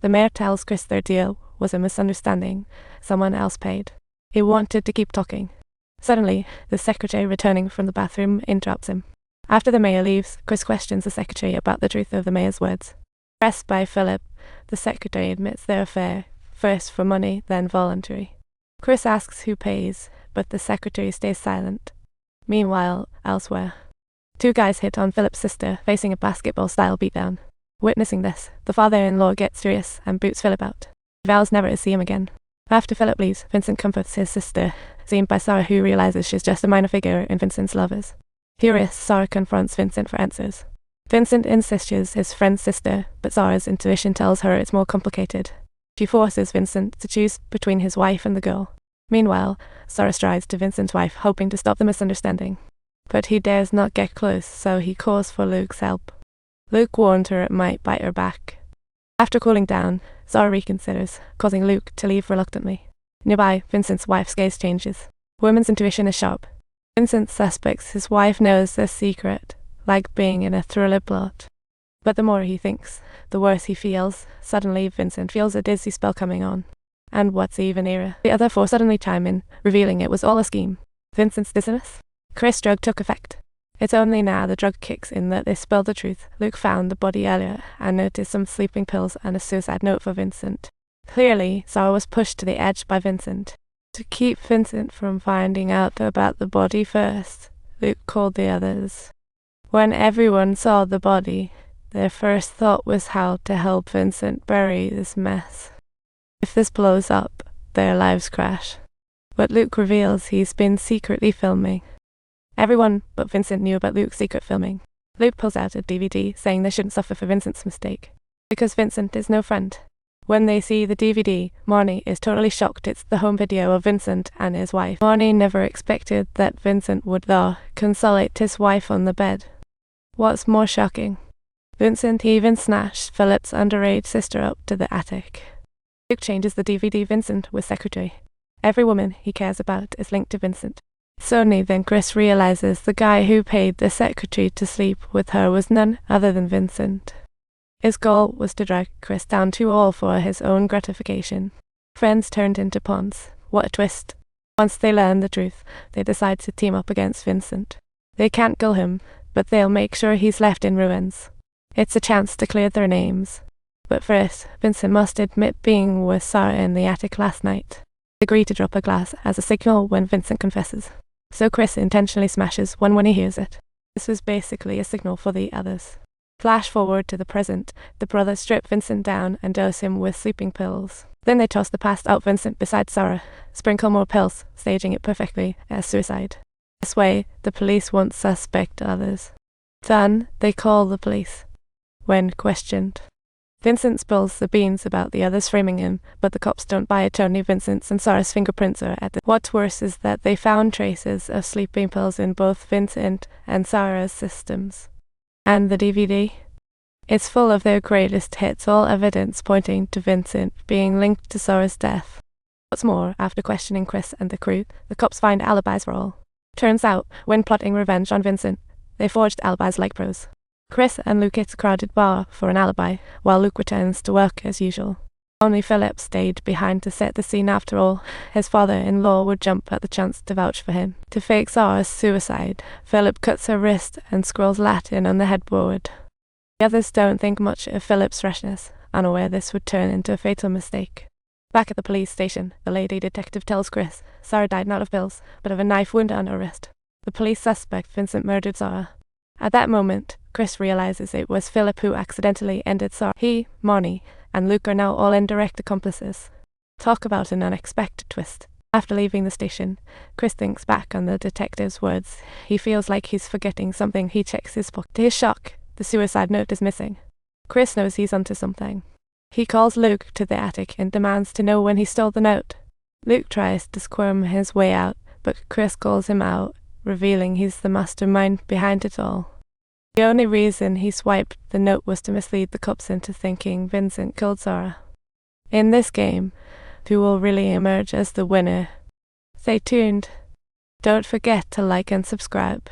The mayor tells Chris their deal was a misunderstanding. Someone else paid. He wanted to keep talking. Suddenly, the secretary returning from the bathroom interrupts him. After the mayor leaves, Chris questions the secretary about the truth of the mayor's words. Pressed by Philip, the secretary admits their affair, first for money, then voluntary. Chris asks who pays, but the secretary stays silent. Meanwhile, elsewhere, two guys hit on Philip's sister, facing a basketball-style beatdown. Witnessing this, the father-in-law gets serious and boots Philip out. He vows never to see him again. After Philip leaves, Vincent comforts his sister, seen by Sarah, who realizes she's just a minor figure in Vincent's lovers. Furious, Sarah confronts Vincent for answers. Vincent insists she's his friend's sister, but Sarah's intuition tells her it's more complicated. She forces Vincent to choose between his wife and the girl. Meanwhile, Sarah strides to Vincent's wife, hoping to stop the misunderstanding. But he dares not get close, so he calls for Luke's help. Luke warned her it might bite her back. After cooling down, Sarah reconsiders, causing Luke to leave reluctantly. Nearby, Vincent's wife's gaze changes. Women's intuition is sharp. Vincent suspects his wife knows their secret, like being in a thriller plot. But the more he thinks, the worse he feels. Suddenly, Vincent feels a dizzy spell coming on. And what's even nearer? The other four suddenly chime in, revealing it was all a scheme. Vincent's dizziness? Chris' drug took effect. It's only now the drug kicks in that they spill the truth. Luke found the body earlier and noticed some sleeping pills and a suicide note for Vincent. Clearly, Sarah was pushed to the edge by Vincent. To keep Vincent from finding out about the body first, Luke called the others. When everyone saw the body, their first thought was how to help Vincent bury this mess. If this blows up, their lives crash. But Luke reveals he's been secretly filming. Everyone but Vincent knew about Luke's secret filming. Luke pulls out a DVD, saying they shouldn't suffer for Vincent's mistake, because Vincent is no friend. When they see the DVD, Marnie is totally shocked. It's the home video of Vincent and his wife. Marnie never expected that Vincent would, though, consolate his wife on the bed. What's more shocking? Vincent even snatched Philip's underage sister up to the attic. Luke changes the DVD Vincent was secretary. Every woman he cares about is linked to Vincent. Suddenly then Chris realizes the guy who paid the secretary to sleep with her was none other than Vincent. His goal was to drag Chris down to all for his own gratification. Friends turned into pawns. What a twist. Once they learn the truth, they decide to team up against Vincent. They can't kill him, but they'll make sure he's left in ruins. It's a chance to clear their names. But first, Vincent must admit being with Sarah in the attic last night. They agree to drop a glass as a signal when Vincent confesses. So Chris intentionally smashes one when he hears it. This was basically a signal for the others. Flash forward to the present. The brothers strip Vincent down and dose him with sleeping pills. Then they toss the passed out Vincent beside Sarah, sprinkle more pills, staging it perfectly as suicide. This way, the police won't suspect others. Then, they call the police. When questioned, Vincent spills the beans about the others framing him, but the cops don't buy it. Only Vincent's and Sarah's fingerprints are at it. What's worse is that they found traces of sleeping pills in both Vincent and Sarah's systems. And the DVD? It's full of their greatest hits, all evidence pointing to Vincent being linked to Sarah's death. What's more, after questioning Chris and the crew, the cops find alibis for all. Turns out, when plotting revenge on Vincent, they forged alibis like pros. Chris and Luke hit a crowded bar for an alibi, while Luke returns to work as usual. Only Philip stayed behind to set the scene. After all, his father-in-law would jump at the chance to vouch for him. To fake Sarah's suicide, Philip cuts her wrist and scrawls Latin on the headboard. The others don't think much of Philip's rashness, unaware this would turn into a fatal mistake. Back at the police station, the lady detective tells Chris Sarah died not of pills, but of a knife wound on her wrist. The police suspect Vincent murdered Sarah. At that moment, Chris realizes it was Philip who accidentally ended Sarah. He, Marnie, and Luke are now all indirect accomplices. Talk about an unexpected twist. After leaving the station, Chris thinks back on the detective's words. He feels like he's forgetting something. He checks his book. To his shock, the suicide note is missing. Chris knows he's onto something. He calls Luke to the attic and demands to know when he stole the note. Luke tries to squirm his way out, but Chris calls him out, revealing he's the mastermind behind it all. The only reason he swiped the note was to mislead the cops into thinking Vincent killed Sarah. In this game, who will really emerge as the winner? Stay tuned. Don't forget to like and subscribe.